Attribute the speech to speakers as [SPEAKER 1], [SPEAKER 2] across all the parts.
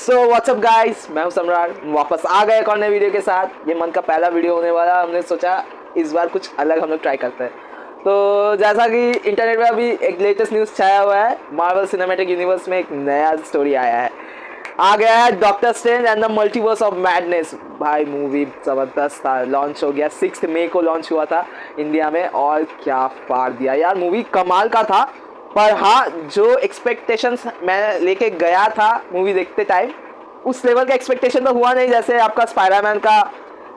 [SPEAKER 1] So what's up guys, मैं हूं सम्राट, वापस आ गए एक और नए वीडियो के साथ। ये मन का पहला वीडियो होने वाला। हमने सोचा इस बार कुछ अलग हम लोग ट्राई करते हैं। तो जैसा कि इंटरनेट में अभी एक लेटेस्ट न्यूज़ छाया हुआ है, मार्वल सिनेमैटिक यूनिवर्स में एक नया स्टोरी आया है, आ गया है doctor strange and the multiverse of madness. भाई मूवी ज़बरदस्त था, लॉन्च हो गया 6 मई को लॉन्च हुआ था इंडिया में, और क्या फाड़ दिया यार, मूवी कमाल का था। पर हाँ, जो एक्सपेक्टेशंस मैं लेके गया था मूवी देखते टाइम, उस लेवल का एक्सपेक्टेशन तो हुआ नहीं जैसे आपका स्पाइडरमैन का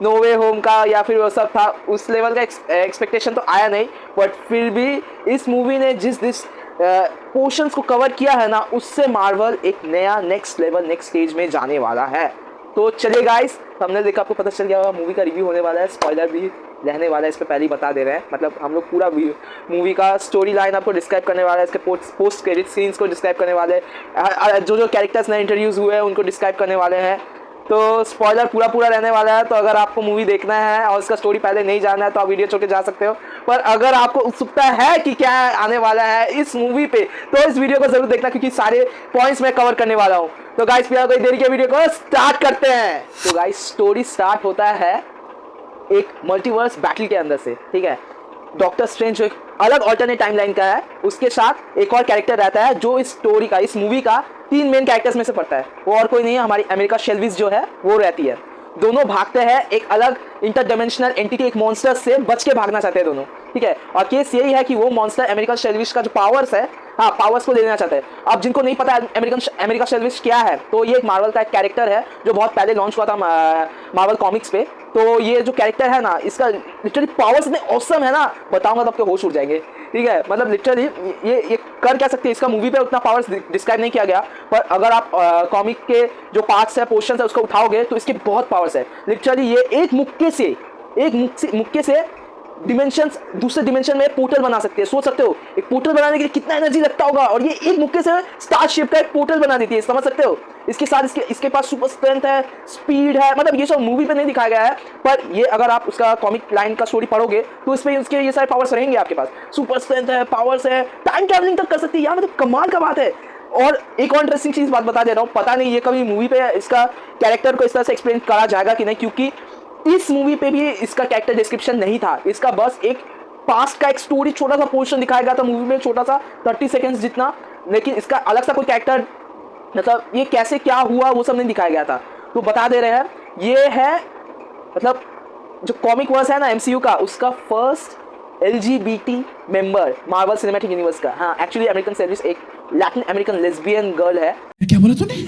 [SPEAKER 1] नो वे होम का या फिर वो सब था। उस लेवल का एक्सपेक्टेशन तो आया नहीं, बट फिर भी इस मूवी ने जिस पोर्शंस को कवर किया है ना, उससे मार्वल एक नया नेक्स्ट लेवल नेक्स्ट स्टेज में जाने वाला है। तो चलिए गाइस, हमने देखा आपको पता चल गया होगा मूवी का रिव्यू होने वाला है, स्पॉइलर भी रहने वाला है, इस पर पहले ही बता दे रहे हैं। मतलब हम लोग पूरा मूवी का स्टोरी लाइन आपको डिस्क्राइब करने वाला है, इसके पोस्ट क्रेडिट सीन्स को डिस्क्राइब करने वाले हैं, जो कैरेक्टर्स नए इंट्रोड्यूस हुए हैं उनको डिस्क्राइब करने वाले हैं। तो स्पॉइलर पूरा रहने वाला है। तो अगर आपको मूवी देखना है और इसका स्टोरी पहले नहीं जानना है तो आप वीडियो छोड़ के जा सकते हो। पर अगर आपको उत्सुकता है कि क्या आने वाला है इस मूवी पे, तो इस वीडियो को जरूर देखना, क्योंकि सारे पॉइंट्स मैं कवर करने वाला हूँ। तो गाइस बिना कोई देरी के वीडियो को स्टार्ट करते हैं। तो गाइस स्टोरी स्टार्ट होता है एक मल्टीवर्स बैटल के अंदर से, ठीक है। डॉक्टर स्ट्रेंज जो एक अलग ऑल्टरनेट टाइमलाइन का है, उसके साथ एक और कैरेक्टर रहता है जो इस स्टोरी का, इस मूवी का 3 मेन कैरेक्टर्स में से पड़ता है। वो और कोई नहीं है, हमारी अमेरिका शेल्विस जो है वो रहती है। दोनों भागते हैं एक अलग इंटरडायमेंशनल एंटिटी, एक मॉन्स्टर से बच के भागना चाहते हैं दोनों, ठीक है। और केस यही है कि वो मॉन्स्टर अमेरिका शेल्विस का जो पावर्स है, हाँ, पावर्स को ले लेना चाहते हैं। अब जिनको नहीं पता है अमेरिका शेल्विस क्या है, तो ये एक मार्वल का एक कैरेक्टर है जो बहुत पहले लॉन्च हुआ था मार्वल कॉमिक्स पे। तो ये जो कैरेक्टर है ना, इसका लिटरली पावर्स इतने ऑसम है ना, बताऊंगा तो आपके होश उड़ जाएंगे, ठीक है। मतलब लिटरली ये कर क्या सकते हैं, इसका मूवी पे उतना पावर्स डिस्क्राइब नहीं किया गया, पर अगर आप कॉमिक के जो पार्ट्स है, पोर्शंस है, उसको उठाओगे तो इसके बहुत पावर्स है। लिटरली ये एक मुक्के से डिमेंशंस, दूसरे डिमेंशन में पोर्टल बना सकते हैं। सोच सकते हो एक पोर्टल बनाने के लिए कितना एनर्जी लगता होगा, और ये एक मुक्के से स्टार शेप का एक पोर्टल बना देती है, समझ सकते हो। इसके साथ इसके पास सुपर स्ट्रेंथ है, स्पीड है। मतलब ये सब मूवी पे नहीं दिखाया गया है, पर ये अगर आप उसका कॉमिक लाइन का स्टोरी पढ़ोगे तो इसमें उसके ये सारे पावर्स रहेंगे आपके पास। सुपर स्ट्रेंथ है, पावर्स है, टाइम ट्रैवलिंग तक कर सकती है यार, मतलब कमाल का बात है। और एक और इंटरेस्टिंग चीज बात बता दे रहा हूँ, पता नहीं ये कभी मूवी पे इसका कैरेक्टर को इस तरह से एक्सप्लेन करा जाएगा कि नहीं, क्योंकि इस मूवी पे भी इसका कैरेक्टर डिस्क्रिप्शन नहीं था। इसका बस एक पास्ट का एक स्टोरी, छोटा सा पोर्शन दिखाया गया था मूवी में, छोटा सा 30 सेकेंड्स जितना, लेकिन इसका अलग सा कोई कैरेक्टर, मतलब ये कैसे क्या हुआ वो सब नहीं दिखाया गया था। तो बता दे रहे हैं, ये है मतलब जो कॉमिक वर्स है ना एमसीयू का, उसका first LGBT member Marvel cinematic universe का। हाँ, एक्चुअली अमेरिकन सर्विस एक लैटिन अमेरिकन लेस्बियन गर्ल है।
[SPEAKER 2] क्या बोला तूने?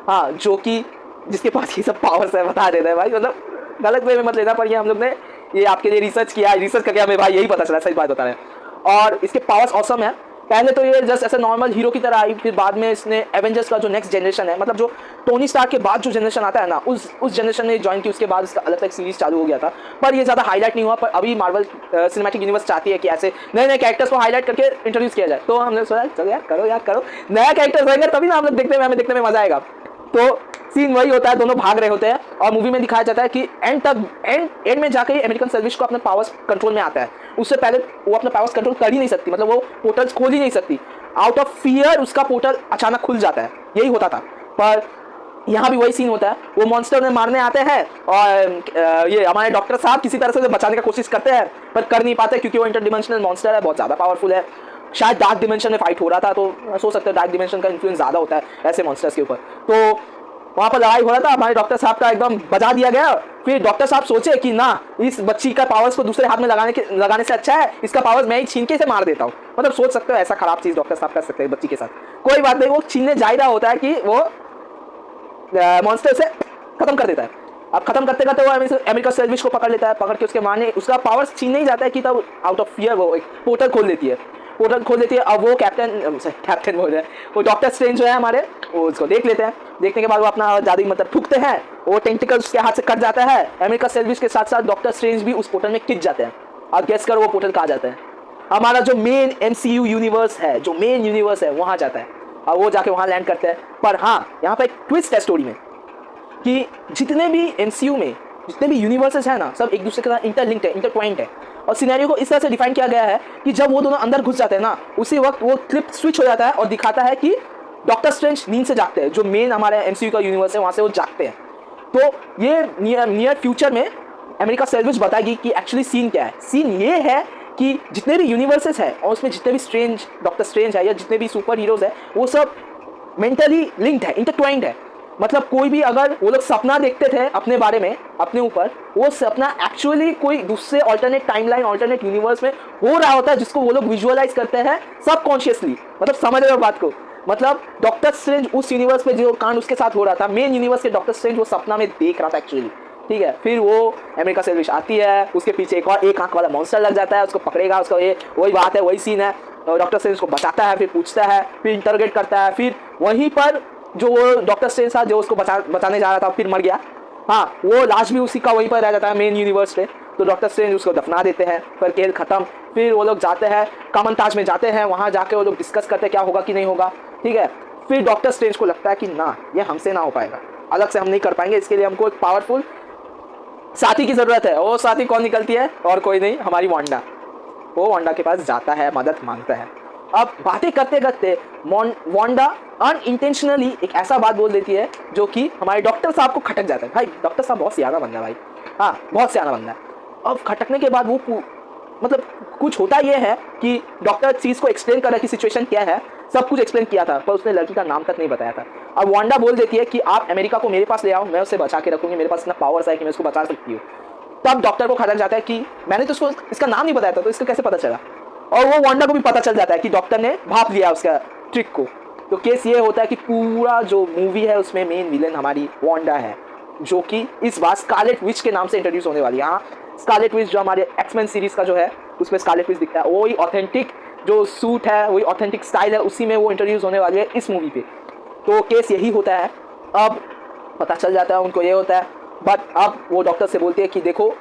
[SPEAKER 1] हाँ, जो कि जिसके पास ये सब पावर्स है, बता दे रहे हैं भाई, मतलब गलत वे में मत लेना, पर ये हम लोग ने ये आपके लिए रिसर्च किया, रिसर्च करके हमें भाई यही पता चला, सही बात बता रहे हैं। और इसके पावर्स ऑसम है। पहले तो ये जस्ट ऐसे नॉर्मल हीरो की तरह आई, फिर बाद में इसने एवेंजर्स का जो नेक्स्ट जनरेशन है, मतलब जो टोनी स्टार्क के बाद जो जनरेशन आता है ना, उस जनरेशन में ज्वाइन की। उसके बाद इसका अलग तक सीरीज चालू हो गया था, पर ये ज़्यादा हाईलाइट नहीं हुआ। पर अभी मार्वल सिनेमैटिक यूनिवर्स चाहती है कि ऐसे नए नए कैरेक्टर्स को हाईलाइट करके इंट्रोड्यूस किया जाए। तो हमने सोचा चलो यार करो, नया कैरेक्टर्स रहेंगे तभी ना हम लोग देखने में मजा आएगा। तो सीन वही होता है, दोनों भाग रहे होते हैं, और मूवी में दिखाया जाता है कि एंड में जाकर अमेरिकन सर्विस को अपने पावर्स कंट्रोल में आता है। उससे पहले वो अपने पावर्स कंट्रोल कर ही नहीं सकती, मतलब वो पोर्टल्स खोल ही नहीं सकती। आउट ऑफ फियर उसका पोर्टल अचानक खुल जाता है, यही होता था। पर यहाँ भी वही सीन होता है, वो मॉन्स्टर उन्हें मारने आते हैं, और ये हमारे डॉक्टर साहब किसी तरह से उसे बचाने की कोशिश करते हैं, पर कर नहीं पाते, क्योंकि वो इंटरडिमेंशनल मॉन्स्टर है, बहुत ज़्यादा पावरफुल है। शायद डार्क डिमेंशन में फाइट हो रहा था, तो सोच सकते हो डार्क डिमेंशन का इन्फ्लुएंस ज़्यादा होता है ऐसे मॉन्स्टर्स के ऊपर। तो वहाँ पर लड़ाई हो रहा था, हमारे डॉक्टर साहब का एकदम बजा दिया गया। फिर डॉक्टर साहब सोचे कि ना, इस बच्ची का पावर्स को दूसरे हाथ में लगाने से अच्छा है इसका पावर्स मैं ही छीन के से मार देता हूँ। मतलब सोच सकते हो ऐसा खराब चीज़ डॉक्टर साहब कर सकते हैं बच्ची के साथ। कोई बात नहीं, वो छीनने जा ही रहा होता है कि वो मॉन्स्टर से खत्म कर देता है। अब खत्म करते करते वो अमेरिका सर्विस को पकड़ लेता है, पकड़ के उसके मारने, उसका पावर्स छीन नहीं जाता है कि तब आउट ऑफ फियर वो एक पोर्टल खोल देती है। अब वो कैप्टन बोल रहे हैं, वो डॉक्टर स्ट्रेंज जो है हमारे, वो उसको देख लेते हैं। देखने के बाद वो अपना जादू मतलब ठुकते हैं, वो टेंटिकल्स उसके हाथ से कट जाता है। अमेरिका सर्विस के साथ साथ डॉक्टर स्ट्रेंज भी उस पोर्टल में खिंच जाते हैं। अब गेस करो वो पोर्टल कहाँ जाता है? हमारा जो मेन एमसीयू यूनिवर्स है, जो मेन यूनिवर्स है, वहाँ जाता है। अब वो जाके वहाँ लैंड करते हैं। पर हाँ, यहाँ पर एक ट्विस्ट है स्टोरी में कि जितने भी एमसीयू में जितने भी यूनिवर्सेस है ना, सब एक दूसरे के साथ इंटरलिंक्ड है, इंटरट्वाइंड है। और सिनेरियो को इस तरह से डिफाइन किया गया है कि जब वो दोनों अंदर घुस जाते हैं ना, उसी वक्त वो क्लिप स्विच हो जाता है और दिखाता है कि डॉक्टर स्ट्रेंज नींद से जागते हैं, जो मेन हमारे एमसीयू का यूनिवर्स है वहाँ से वो जागते हैं। तो ये नियर फ्यूचर में अमेरिका सैल्वेज बताएगी कि एक्चुअली सीन क्या है। सीन ये है कि जितने भी यूनिवर्सेस है और उसमें जितने भी स्ट्रेंज डॉक्टर स्ट्रेंज है या जितने भी सुपर हीरोज है वो सब मेंटली लिंक्ड है, इंटरट्वाइंड है। मतलब कोई भी अगर वो लोग सपना देखते थे अपने बारे में अपने ऊपर, वो सपना एक्चुअली कोई दूसरे ऑल्टरनेट टाइमलाइन ऑल्टरनेट यूनिवर्स में हो रहा होता है, जिसको वो लोग विजुअलाइज करते हैं सबकॉन्शियसली। मतलब समझ रहे हो बात को। मतलब डॉक्टर स्ट्रेंज उस यूनिवर्स में जो कांड उसके साथ हो रहा था, मेन यूनिवर्स के डॉक्टर स्ट्रेंज वो सपना में देख रहा था एक्चुअली। ठीक है, फिर वो अमेरिका सैल्वेज आती है, उसके पीछे एक और एक आंख वाला मॉन्स्टर लग जाता है, उसको पकड़ेगा, उसका ये वही बात है, वही सीन है। डॉक्टर स्ट्रेंज को बचाता है, फिर पूछता है, फिर इंटरोगेट करता है, फिर वहीं पर जो वो डॉक्टर स्ट्रेंज था जो उसको बचाने जा रहा था फिर मर गया, हाँ, वो लाश भी उसी का वहीं पर रह जाता है मेन यूनिवर्स पे। तो डॉक्टर स्ट्रेंज उसको दफना देते हैं, फिर खेल खत्म। फिर वो लोग जाते हैं कामन ताज में जाते हैं, वहाँ जाके वो लोग डिस्कस करते हैं क्या होगा कि नहीं होगा। ठीक है, फिर डॉक्टर स्ट्रेंज को लगता है कि ना, ये हमसे ना हो पाएगा, अलग से हम नहीं कर पाएंगे, इसके लिए हमको एक पावरफुल साथी की ज़रूरत है। वो साथी कौन निकलती है, और कोई नहीं, हमारी वांडा। वो वांडा के पास जाता है, मदद मांगता है। अब बातें करते करते वांडा अनइंटेंशनली एक ऐसा बात बोल देती है जो कि हमारे डॉक्टर साहब को खटक जाता है। भाई डॉक्टर साहब बहुत सियाना बंदा है भाई, हाँ बहुत सियाना बंदा है। अब खटकने के बाद वो मतलब कुछ होता ये है कि डॉक्टर चीज़ को एक्सप्लेन कर रहा है कि सिचुएशन क्या है, सब कुछ एक्सप्लेन किया था, पर उसने लड़की का नाम तक नहीं बताया था। अब वांडा बोल देती है कि आप अमेरिका को मेरे पास ले आओ, मैं उसे बचा के रखूंगी, मेरे पास इतना पावर्स है कि मैं उसको बचा सकती हूँ। तब डॉक्टर को खटक जाता है कि मैंने तो उसको इसका नाम नहीं बताया था, तो इसको कैसे पता चला। और वो वांडा को भी पता चल जाता है कि डॉक्टर ने भाप लिया उसका ट्रिक को। तो केस ये होता है कि पूरा जो मूवी है उसमें मेन विलेन हमारी वांडा है, जो कि इस बार स्कारलेट विच के नाम से इंट्रोड्यूस होने वाली है। हाँ, स्कारलेट विच जो हमारे एक्समैन सीरीज का जो है उसमें स्कारलेट विच दिखता है, वही ऑथेंटिक जो सूट है, वही ऑथेंटिक स्टाइल है, उसी में वो इंट्रोड्यूस होने वाली है इस मूवी पे। तो केस यही होता है, अब पता चल जाता है उनको ये होता है। बट अब वो डॉक्टर से बोलती है कि देखो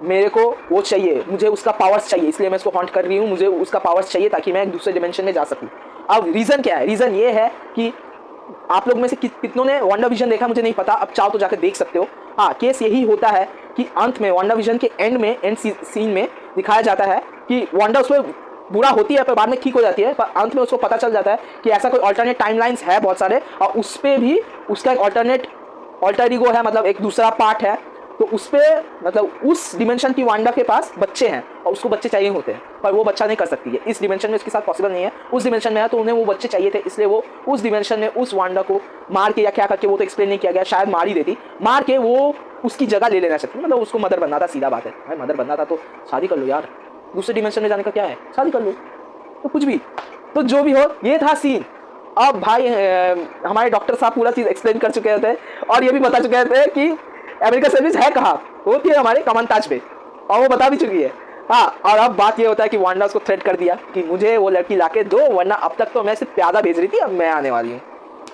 [SPEAKER 1] मेरे को वो चाहिए, मुझे उसका पावर्स चाहिए, इसलिए मैं इसको हॉन्ट कर रही हूँ, मुझे उसका पावर्स चाहिए ताकि मैं एक दूसरे डिमेंशन में जा सकूँ। अब रीज़न क्या है, रीज़न ये है कि आप लोग में से कितनों ने वांडा विजन देखा मुझे नहीं पता, अब चाहो तो जाकर देख सकते हो। हाँ, केस यही होता है कि अंत में वांडा विजन के एंड में एंड सीन में दिखाया जाता है कि वांडा उसमें बुरा होती है पर बाद में ठीक हो जाती है, पर अंत में उसको पता चल जाता है कि ऐसा कोई अल्टरनेट टाइमलाइंस है बहुत सारे, और उस पर भी उसका एक अल्टर ईगो है, मतलब एक दूसरा पार्ट है। तो उस पर मतलब उस डिमेंशन की वांडा के पास बच्चे हैं और उसको बच्चे चाहिए होते हैं, पर वो बच्चा नहीं कर सकती है, इस डिमेंशन में उसके साथ पॉसिबल नहीं है। उस डिमेंशन में है तो उन्हें वो बच्चे चाहिए थे, इसलिए वो उस डिमेंशन में उस वांडा को मार के या क्या करके, वो तो एक्सप्लेन नहीं किया गया, शायद मार ही देती, मार के वो उसकी जगह ले लेना चाहती, मतलब उसको मदर बनना था, सीधा बात है भाई, मदर बनना था तो शादी कर लो यार, दूसरे डिमेंशन में जाने का क्या है, शादी कर लो, तो कुछ भी, तो जो भी हो ये था सीन। अब भाई हमारे डॉक्टर साहब पूरा चीज़ एक्सप्लेन कर चुके थे और ये भी बता चुके थे कि अमेरिका सर्विस है कहाँ, होती है हमारे कमान ताज पे, और वो बता भी चुकी है। हाँ, और अब बात ये होता है कि वांडा उसको थ्रेट कर दिया कि मुझे वो लड़की लाके दो, वरना अब तक तो मैं सिर्फ प्यादा भेज रही थी, अब मैं आने वाली हूँ।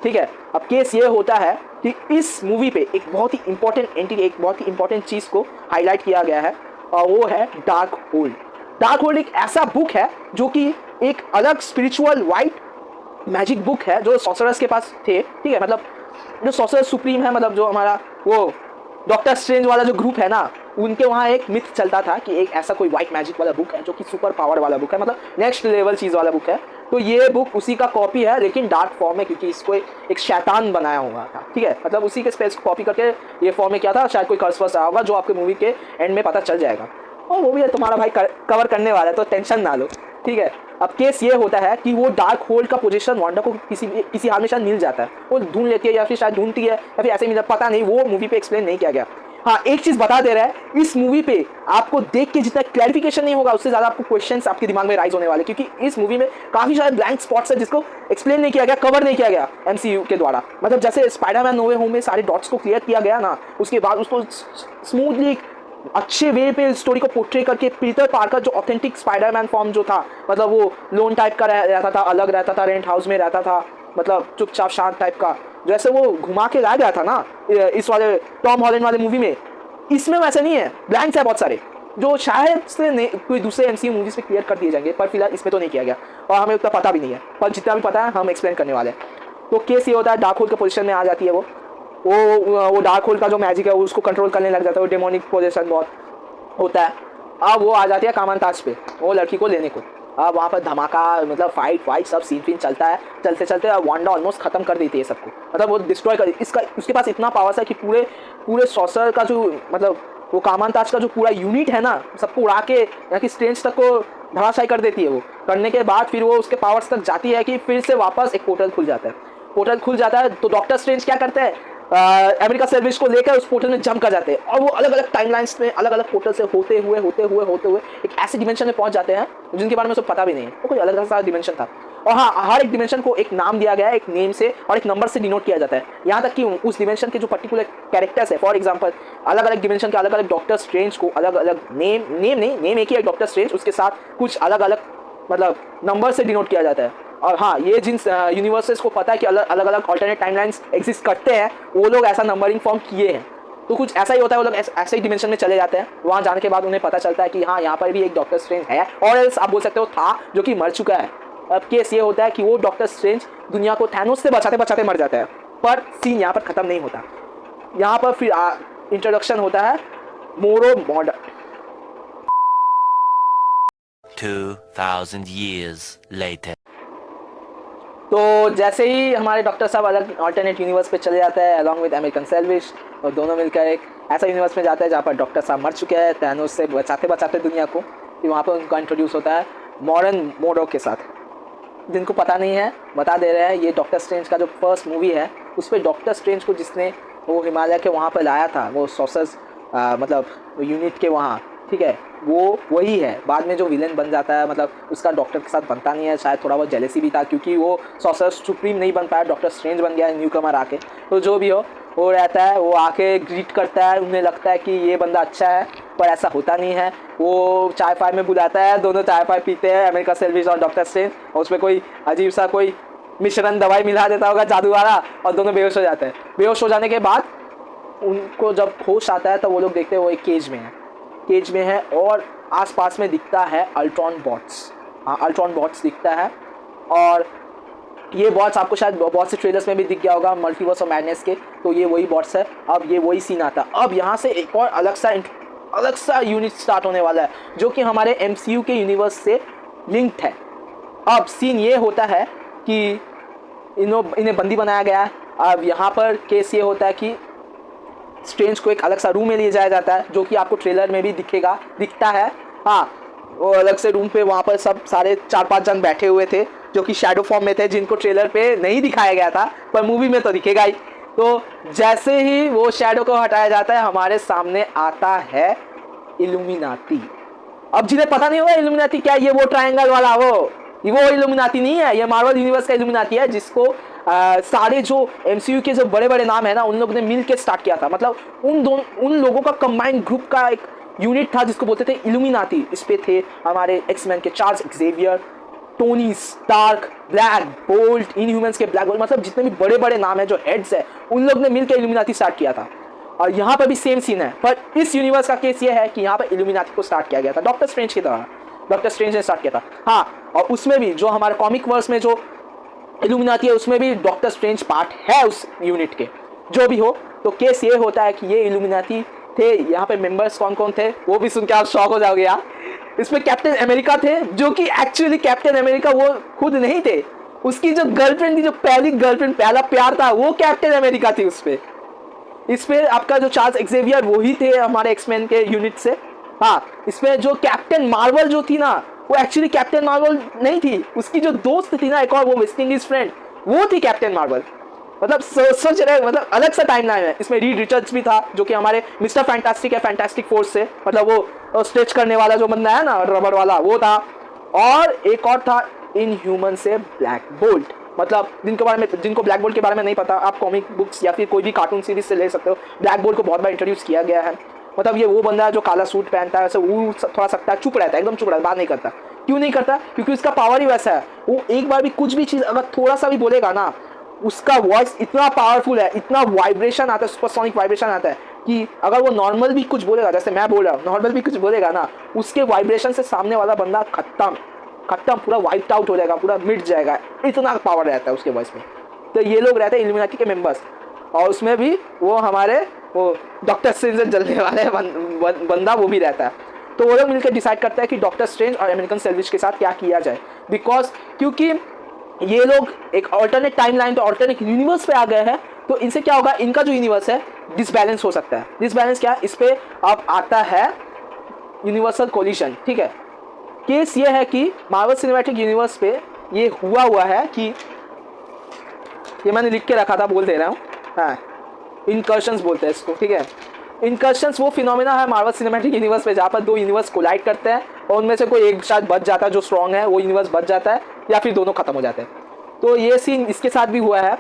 [SPEAKER 1] ठीक है, अब केस ये होता है कि इस मूवी पे एक बहुत ही इंपॉर्टेंट एंटिटी, एक बहुत ही इंपॉर्टेंट चीज़ को हाईलाइट किया गया है, और वो है डार्क होल्ड। डार्क होल्ड एक ऐसा बुक है जो कि एक अलग स्पिरिचुअल वाइट मैजिक बुक है जो सॉर्सरर्स के पास थे। ठीक है, मतलब जो सॉर्सरर सुप्रीम है, मतलब जो हमारा वो डॉक्टर स्ट्रेंज वाला जो ग्रुप है ना, उनके वहाँ एक मिथ चलता था कि एक ऐसा कोई वाइट मैजिक वाला बुक है जो कि सुपर पावर वाला बुक है, मतलब नेक्स्ट लेवल चीज़ वाला बुक है। तो ये बुक उसी का कॉपी है, लेकिन डार्क फॉर्म में, क्योंकि इसको एक शैतान बनाया हुआ था। ठीक है, मतलब उसी के स्पेस को कॉपी करके ये फॉर्म में किया था, शायद कोई कर्स वर्स आया होगा जो आपके मूवी के एंड में पता चल जाएगा, और वो भी है तुम्हारा भाई कवर करने वाला है, तो टेंशन ना लो। ठीक है, अब केस ये होता है कि वो डार्क होल्ड का पोजीशन वांडा को किसी हाल में शायद मिल जाता है, वो ढूंढ लेती है या फिर शायद ढूंढती है या फिर ऐसे मिल, पता नहीं, वो मूवी पे एक्सप्लेन नहीं किया गया। हाँ, एक चीज़ बता दे रहा है, इस मूवी पे आपको देख के जितना क्लैरिफिकेशन नहीं होगा उससे ज़्यादा आपको क्वेश्चंस आपके दिमाग में राइज होने वाले, क्योंकि इस मूवी में काफ़ी सारे ब्लैंक स्पॉट्स है जिसको एक्सप्लेन नहीं किया गया, कवर नहीं किया गया एमसीयू के द्वारा। मतलब जैसे स्पाइडरमैन नो वे होम में सारे डॉट्स को क्लियर किया गया ना, उसके बाद उसको स्मूथली अच्छे वे पे स्टोरी को पोर्ट्रे करके पीटर पार्कर जो ऑथेंटिक स्पाइडरमैन फॉर्म जो था, मतलब वो लोन टाइप का रहता था, अलग रहता था, रेंट हाउस में रहता था, मतलब चुपचाप शांत टाइप का, जैसे वो घुमा के लाया गया था ना इस वाले टॉम हॉलैंड वाले मूवी में, इसमें वैसे नहीं है, ब्लैंक्स है बहुत सारे जो शायद से कोई दूसरे एमसीयू मूवीज पे क्लियर कर दिए जाएंगे, पर फिलहाल इसमें तो नहीं किया गया और हमें उतना पता भी नहीं है, पर जितना भी पता है हम एक्सप्लेन करने वाले हैं। तो केस ये होता है, डार्क होल के पोजीशन में आ जाती है वो डार्क होल का जो मैजिक है उसको कंट्रोल करने लग जाता है, वो डेमोनिक पोजीशन बहुत होता है। अब वो आ जाती है कामान ताज पे वो लड़की को लेने को। अब वहाँ पर धमाका मतलब फाइट सब सीन चलता है, चलते चलते वांडा ऑलमोस्ट ख़त्म कर देती है सबको, मतलब वो डिस्ट्रॉय कर इसका, उसके पास इतना पावर है कि पूरे सॉर्सरर का जो मतलब वो कामानताज का जो पूरा यूनिट है ना, सबको उड़ा के यहाँ की स्ट्रेंज तक को धराशायी कर देती है। वो करने के बाद फिर वो उसके पावर्स तक जाती है कि फिर से वापस एक पोर्टल खुल जाता है। पोर्टल खुल जाता है तो डॉक्टर स्ट्रेंज क्या करते हैं, अमेरिका सर्विस को लेकर उस पोर्टल में जंप कर जाते हैं और वो अलग अलग टाइमलाइंस में अलग अलग पोर्टल से होते हुए एक ऐसे डिमेंशन में पहुंच जाते हैं जिनके बारे में सब पता भी नहीं है। वो कोई अलग सा डिमेंशन था। और हाँ, हर एक डिमेंशन को एक नाम दिया गया है, एक नेम से और एक नंबर से डिनोट किया जाता है। यहाँ तक कि उस डिमेंशन के जो पर्टिकुलर कैरेक्टर्स है, फॉर एग्जांपल अलग अलग डिमेंशन के अलग अलग डॉक्टर स्ट्रेंज को अलग अलग नेम एक ही है डॉक्टर स्ट्रेंज, उसके साथ कुछ अलग अलग मतलब नंबर से डिनोट किया जाता है। और हाँ, ये जिन यूनिवर्सेस को पता है कि अलग अलग अल्टरनेट टाइमलाइंस एग्जिस्ट करते हैं, वो लोग ऐसा नंबरिंग फॉर्म किए हैं। तो कुछ ऐसा ही होता है, वो लोग ऐसे ही डिमेंशन में चले जाते हैं। वहाँ जाने के बाद उन्हें पता चलता है कि हाँ, यहाँ पर भी एक डॉक्टर स्ट्रेंज है, और एल्स आप बोल सकते हो था, जो कि मर चुका है। अब केस ये होता है कि वो डॉक्टर स्ट्रेंज दुनिया को थैनोस से बचाते बचाते मर जाता है, पर सीन यहाँ पर ख़त्म नहीं होता। यहाँ पर फिर इंट्रोडक्शन होता है मोरो मॉडर्न
[SPEAKER 2] 2000 years later.
[SPEAKER 1] तो जैसे ही हमारे डॉक्टर साहब अलग अल्टरनेट यूनिवर्स पे चले जाते हैं अलॉन्ग विद अमेरिकन सेल्विश, और दोनों मिलकर एक ऐसा यूनिवर्स में जाते हैं जहाँ पर डॉक्टर साहब मर चुके हैं थैनोस से बचाते बचाते दुनिया को। फिर वहाँ पर उनका इंट्रोड्यूस होता है मॉडर्न मोडो के साथ। जिनको पता नहीं है बता दे रहे हैं, ये डॉक्टर स्ट्रेंज का जो फर्स्ट मूवी है उस पर डॉक्टर स्ट्रेंज को जिसने वो हिमालय के वहाँ पर लाया था, वो सॉसर्स मतलब यूनिट के वहाँ, ठीक है, वो वही है। बाद में जो विलेन बन जाता है, मतलब उसका डॉक्टर के साथ बनता नहीं है, शायद थोड़ा बहुत जेलेसी भी था क्योंकि वो सॉसर सुप्रीम नहीं बन पाया, डॉक्टर स्ट्रेंज बन गया न्यू कमर आके। तो जो भी हो वो रहता है, वो आके ग्रीट करता है, उन्हें लगता है कि ये बंदा अच्छा है, पर ऐसा होता नहीं है। वो चाय फाय में बुलाता है, दोनों चाय फाय पीते हैं, अमेरिका सेल्विश और डॉक्टर स्ट्रेंज, और उसमें कोई अजीब सा कोई मिश्रण दवाई मिला देता होगा जादू वाला, और दोनों बेहोश हो जाते हैं। बेहोश हो जाने के बाद उनको जब होश आता है तो वो लोग देखते हैं वो एक केज में है और आसपास में दिखता है अल्ट्रॉन बॉट्स। हाँ, अल्ट्रॉन बॉट्स दिखता है, और ये बॉट्स आपको शायद बहुत से ट्रेलर्स में भी दिख गया होगा मल्टीवर्स ऑफ मैडनेस के। तो ये वही बॉट्स है। अब ये वही सीन आता है। अब यहाँ से एक और अलग सा यूनिट स्टार्ट होने वाला है जो कि हमारे MCU के यूनिवर्स से लिंक्ड है। अब सीन ये होता है कि इन्हें बंदी बनाया गया है। अब यहाँ पर केस ये होता है कि स्ट्रेंज को एक अलग सा रूम में ले जाया जाता है, जो कि आपको ट्रेलर में भी दिखता है। हाँ, वो अलग से रूम पे वहाँ पर सब सारे 4-5 जन बैठे हुए थे जो कि शैडो फॉर्म में थे, जिनको ट्रेलर पे नहीं दिखाया गया था, पर मूवी में तो दिखेगा ही। तो जैसे ही वो शैडो को हटाया जाता है, हमारे सामने आता है इल्यूमिनाटी। अब जिन्हें पता नहीं होगा इल्यूमिनाटी क्या है, ये वो ट्रायंगल वाला वो इल्यूमिनाटी नहीं है, ये मार्वल यूनिवर्स का इल्यूमिनाटी है, जिसको सारे जो MCU के जो बड़े बड़े नाम है ना, उन लोगों ने मिल के स्टार्ट किया था। मतलब उन लोगों का कंबाइंड ग्रुप का एक यूनिट था जिसको बोलते थे इल्यूमिनाटी। इस पे थे हमारे एक्समैन के Charles Xavier, Tony Stark, Black Bolt, Inhumans के ब्लैक बोल्ट, मतलब जितने भी बड़े बड़े नाम है जो हेड्स है, उन लोग ने मिलकर इल्यूमिनाटी स्टार्ट किया था। और यहाँ पर भी सेम सीन है, पर इस यूनिवर्स का केस ये है कि यहाँ पर इल्यूमिनाटी को स्टार्ट किया गया था डॉक्टर स्ट्रेंज की तरह। डॉक्टर स्ट्रेंज ने स्टार्ट किया था। हाँ, और उसमें भी जो हमारे कॉमिक वर्स में जो इल्यूमिनाटी है, उसमें भी डॉक्टर स्ट्रेंज पार्ट है उस यूनिट के। जो भी हो, तो केस ये होता है कि ये इल्यूमिनाटी थे। यहाँ पे मेंबर्स कौन कौन थे वो भी सुन के आप शॉक हो जाओगे यार। इसमें कैप्टन अमेरिका थे, जो कि एक्चुअली कैप्टन अमेरिका वो खुद नहीं थे, उसकी जो गर्लफ्रेंड थी, जो पहली गर्लफ्रेंड, पहला प्यार था, वो कैप्टन अमेरिका थी इस पे आपका जो चार्ल्स एक्सेवियर वही थे हमारे एक्समैन के यूनिट से। हाँ, इसमें जो कैप्टन मार्वल जो थी ना, वो एक्चुअली कैप्टन मार्वल नहीं थी, उसकी जो दोस्त थी ना एक और, वो वेस्ट इंडीज फ्रेंड, वो थी कैप्टन मार्वल। मतलब सोच रहे, मतलब अलग सा टाइमलाइन है। इसमें रीड रिचर्ड्स भी था, जो कि हमारे मिस्टर फैंटास्टिक है, फैंटास्टिक फोर्स से, मतलब वो स्ट्रेच करने वाला जो बंदा है ना, रबर वाला, वो था। और एक और था इनह्यूमन से ब्लैक बोल्ट। मतलब जिनको ब्लैक बोल्ट के बारे में नहीं पता, आप कॉमिक बुक्स या फिर कोई भी कार्टून सीरीज से ले सकते हो। ब्लैक बोल्ट को बहुत बार इंट्रोड्यूस किया गया है। मतलब ये वो बंदा है जो काला सूट पहनता है, वैसे वो थोड़ा सकता है, चुप रहता है, एकदम चुप रहता है, बात नहीं करता। क्यों नहीं करता? क्योंकि उसका पावर ही वैसा है। वो एक बार भी कुछ भी चीज़ अगर थोड़ा सा भी बोलेगा ना, उसका वॉइस इतना पावरफुल है, इतना वाइब्रेशन आता है, सुपरसोनिक वाइब्रेशन आता है कि अगर वो नॉर्मल भी कुछ बोलेगा, जैसे मैं बोल रहा हूँ, नॉर्मल भी कुछ बोलेगा ना, उसके वाइब्रेशन से सामने वाला बंदा खत्म, पूरा वाइप्ड आउट हो जाएगा, पूरा मिट जाएगा। इतना पावर रहता है उसके वॉइस में। तो ये लोग रहते हैं इल्यूमिनाटी के मेंबर्स। और उसमें भी वो हमारे वो डॉक्टर स्ट्रेंज से जलने वाले बंदा वो भी रहता है। तो वो लोग मिलकर डिसाइड करते हैं कि डॉक्टर स्ट्रेंज और अमेरिकन सेल्विच के साथ क्या किया जाए, बिकॉज क्योंकि ये लोग एक ऑल्टरनेट टाइमलाइन पे ऑल्टरनेट यूनिवर्स पे आ गए हैं, तो इनसे क्या होगा, इनका जो यूनिवर्स है डिसबैलेंस हो सकता है। डिसबैलेंस क्या है, इस पे अब आता है यूनिवर्सल कोलिशन। ठीक है, केस ये है कि मार्वल सिनेमैटिक यूनिवर्स पे ये हुआ है कि ये मैंने लिख के रखा था, बोल दे रहा हूँ, हाँ, इनकर्शंस बोलते हैं इसको। ठीक है, इनकर्शंस वो फिनोमेना है मार्वल सिनेमैटिक यूनिवर्स पे जहाँ पर दो यूनिवर्स कोलाइड करते हैं और उनमें से कोई एक शायद बच जाता है, जो स्ट्रॉन्ग है वो यूनिवर्स बच जाता है, या फिर दोनों खत्म हो जाते हैं। तो ये सीन इसके साथ भी हुआ है।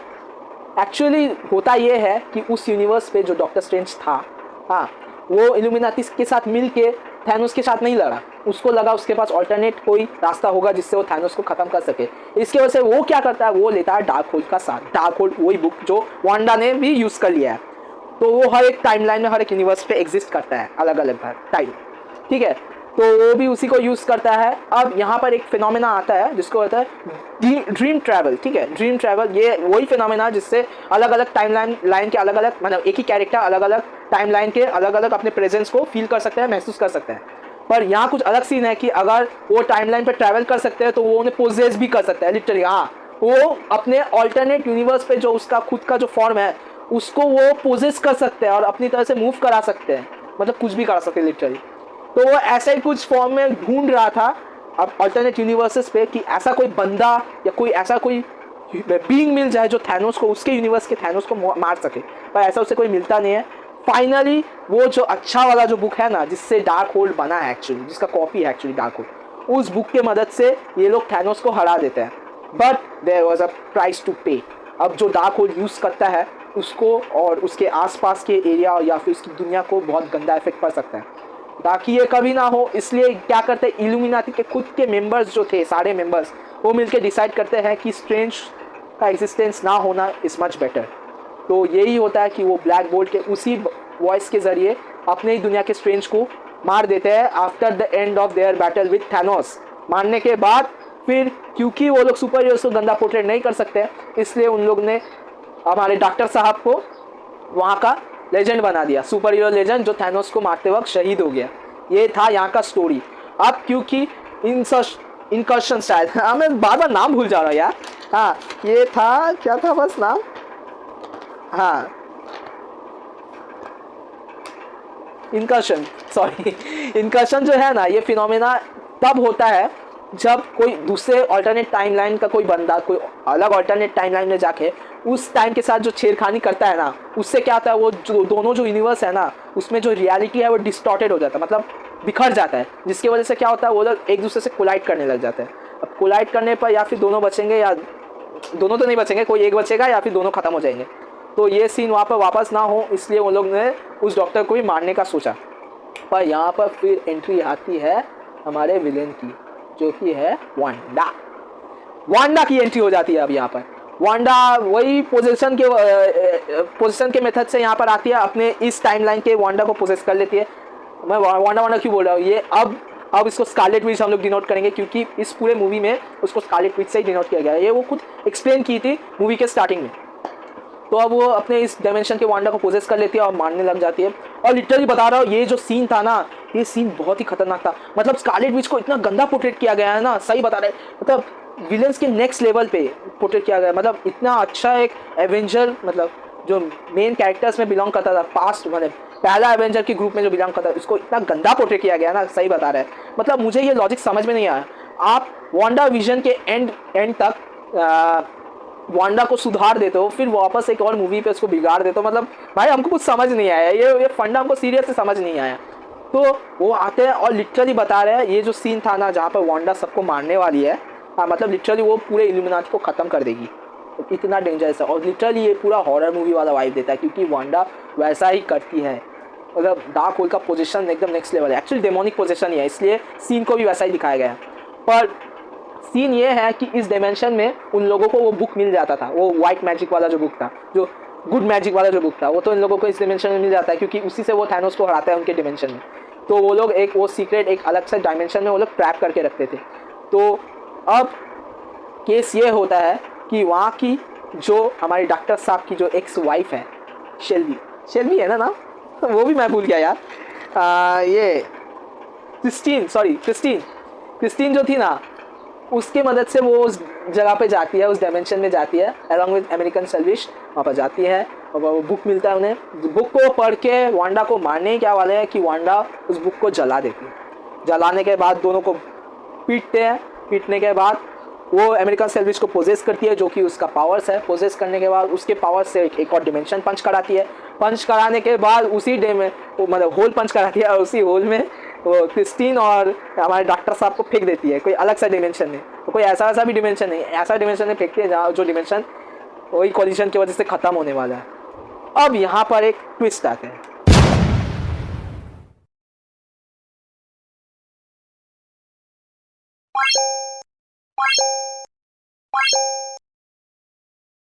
[SPEAKER 1] एक्चुअली होता ये है कि उस यूनिवर्स पे जो डॉक्टर स्ट्रेंज था, हाँ, वो इल्यूमिनाटी के साथ मिल के थैनोस के साथ नहीं लड़ा। उसको लगा उसके पास अल्टरनेट कोई रास्ता होगा जिससे वो थैनोस को खत्म कर सके। इसकी वजह से वो क्या करता है, वो लेता है डार्क होल्ड का साथ। डार्क होल्ड वही बुक जो वांडा ने भी यूज़ कर लिया है, तो वो हर एक टाइमलाइन में हर एक यूनिवर्स पे एग्जिस्ट करता है, अलग अलग टाइम। ठीक है, तो वो भी उसी को यूज़ करता है। अब यहाँ पर एक फिनोमेना आता है जिसको होता है ड्रीम ट्रैवल। ठीक है, ड्रीम ट्रैवल ये वही फिनोमेना जिससे अलग अलग टाइमलाइन के अलग अलग, मतलब एक ही कैरेक्टर अलग अलग टाइमलाइन के अलग अलग अपने प्रेजेंस को फील कर सकते हैं, महसूस कर सकते हैं। पर यहाँ कुछ अलग सीन है कि अगर वो टाइमलाइन पर ट्रैवल कर सकते हैं तो वो उन्हें पोजेस भी कर सकते हैं, लिटरली। हाँ, वो अपने ऑल्टरनेट यूनिवर्स पे जो उसका खुद का जो फॉर्म है उसको वो पोजेस कर सकते हैं और अपनी तरह से मूव करा सकते हैं, मतलब कुछ भी करा सकते हैं लिटरली। तो वो ऐसा ही कुछ फॉर्म में ढूंढ रहा था अब अल्टरनेट यूनिवर्सेस पे कि ऐसा कोई बंदा या कोई ऐसा कोई बीइंग मिल जाए जो थैनोस को, उसके यूनिवर्स के थैनोस को मार सके, पर ऐसा उसे कोई मिलता नहीं है। फाइनली वो जो अच्छा वाला जो बुक है ना, जिससे डार्क होल्ड बना है एक्चुअली, जिसका कॉपी है एक्चुअली डार्क होल्ड, उस बुक के मदद से ये लोग थैनोस को हरा देते हैं। But there was a price to pay. अब जो डार्क होल्ड यूज़ करता है उसको और उसके आसपास के एरिया या फिर उसकी दुनिया को बहुत गंदा इफेक्ट पड़ सकता है, ताकि ये कभी ना हो। इसलिए क्या करते हैं, इल्यूमिनाटी के खुद के मेंबर्स जो थे, सारे मेंबर्स, वो मिलकर डिसाइड करते हैं कि स्ट्रेंज का एग्जिस्टेंस ना होना इज़ मच बेटर। तो यही होता है कि वो ब्लैक बोल्ट के उसी वॉइस के ज़रिए अपने ही दुनिया के स्ट्रेंज को मार देते हैं after the end of their battle with Thanos. मारने के बाद फिर क्योंकि वो लोग सुपर हीरोज को गंदा पोर्ट्रेट नहीं कर सकते, इसलिए उन लोग ने हमारे डॉक्टर साहब को वहाँ का लेजेंड बना दिया, सुपर हीरो लेजेंड, जो थैनोस को मारते वक्त शहीद हो गया। ये था यहाँ का स्टोरी। अब क्योंकि इनकर्शन शायद, हाँ मैं बार बार नाम भूल जा रहा हूँ यार, हाँ ये था, क्या था बस नाम, हाँ इनकर्शन, सॉरी इनकर्शन जो है ना, ये फिनोमेना तब होता है जब कोई दूसरे अल्टरनेट टाइमलाइन का कोई बंदा कोई अलग अल्टरनेट टाइमलाइन में जाके उस टाइम के साथ जो छेड़खानी करता है ना, उससे क्या होता है, वो जो दोनों जो यूनिवर्स है ना, उसमें जो रियलिटी है वो डिस्टॉर्टेड हो जाता है, मतलब बिखर जाता है, जिसकी वजह से क्या होता है, वो लोग एक दूसरे से कोलाइड करने लग जाते हैं। अब कोलाइड करने पर या फिर दोनों बचेंगे या दोनों तो नहीं बचेंगे, कोई एक बचेगा या फिर दोनों खत्म हो जाएंगे। तो ये सीन वहाँ पर वापस ना हो, इसलिए वो लोग ने उस डॉक्टर को भी मारने का सोचा। पर यहाँ पर फिर एंट्री आती है हमारे विलेन की, जो कि है वांडा। वांडा की एंट्री हो जाती है अब यहाँ पर। वांडा वही पोजीशन के मेथड से यहाँ पर आती है, अपने इस टाइमलाइन के वांडा को पोजेस कर लेती है। मैं वांडा क्यों बोल रहा हूँ, ये अब इसको स्कारलेट विच हम लोग डिनोट करेंगे, क्योंकि इस पूरे मूवी में उसको स्कारलेट विच से ही डिनोट किया गया है। ये वो खुद एक्सप्लेन की थी मूवी के स्टार्टिंग में। तो अब वो अपने इस डायमेंशन के वांडा को पोजेस कर लेती है और मारने लग जाती है। और लिटरली बता रहा हूँ, ये जो सीन था ना, ये सीन बहुत ही खतरनाक था। मतलब स्कारलेट विच को इतना गंदा पोर्ट्रेट किया गया है ना, सही बता रहे, मतलब विलेंस के नेक्स्ट लेवल पे पोर्ट्रेट किया गया है। मतलब इतना अच्छा एक एवेंजर, मतलब जो मेन कैरेक्टर्स में बिलोंग करता था, पास्ट मतलब पहला एवेंजर के ग्रुप में जो बिलोंग करता था, उसको इतना गंदा पोर्ट्रेट किया गया ना, सही बता रहे हैं। मतलब मुझे ये लॉजिक समझ में नहीं आया। आप वांडा विजन के एंड तक वांडा को सुधार देते हो, फिर वापस एक और मूवी पे उसको बिगाड़ देते हो। मतलब भाई हमको कुछ समझ नहीं आया, ये फंडा हमको सीरियस से समझ नहीं आया। तो वो आते हैं और लिटरली बता रहे हैं, ये जो सीन था ना जहाँ पर वांडा सबको मारने वाली है, हाँ मतलब लिटरली वो पूरे इल्यूमिनाटी को ख़त्म कर देगी, इतना डेंजरस है। और लिटरली ये पूरा हॉरर मूवी वाला वाइब देता है, क्योंकि वांडा वैसा ही करती है। मतलब डार्क होल का पोजीशन एकदम नेक्स्ट लेवल है, एक्चुअली डेमोनिक पोजीशन ही है, इसलिए सीन को भी वैसा ही दिखाया गया है। पर सीन ये है कि इस डायमेंशन में उन लोगों को वो बुक मिल जाता था, वो वाइट मैजिक वाला जो बुक था, जो गुड मैजिक वाला जो बुक था, वो तो इन लोगों को इस डायमेंशन में मिल जाता है, क्योंकि उसी से वो थैनोस को हराता है उनके डायमेंशन में। तो वो लोग एक वो सीक्रेट एक अलग से डायमेंशन में वो लोग ट्रैप करके रखते थे। तो अब केस ये होता है कि वहाँ की जो हमारे डॉक्टर साहब की जो एक्स वाइफ है, शेल्वी है ना नाम, वो भी मैं भूल गया यार, ये क्रिस्टीन जो थी ना, उसके मदद से वो उस जगह पे जाती है, उस डायमेंशन में जाती है, अलॉन्ग विद अमेरिकन सेल्विश वहाँ पर जाती है और वो बुक मिलता है उन्हें। बुक को पढ़ के वांडा को मारने क्या वाले हैं कि वांडा उस बुक को जला देती है। जलाने के बाद दोनों को पीटते हैं। पीटने के बाद वो अमेरिकन सेल्विश को पोजेस करती है, जो कि उसका पावर्स है। पोजेस करने के बाद उसके पावर से एक और डिमेंशन पंच कराती है। पंच कराने के बाद उसी डे में वो मतलब होल पंच कराती है और उसी होल में वो क्रिस्टीन और हमारे डॉक्टर साहब को फेंक देती है कोई अलग सा डिमेंशन में। तो कोई ऐसा वैसा भी डिमेंशन नहीं, ऐसा डिमेंशन में फेंकती है जहाँ जो डिमेंशन वही कॉलिजन की वजह से ख़त्म होने वाला है। अब यहाँ पर एक ट्विस्ट आता है।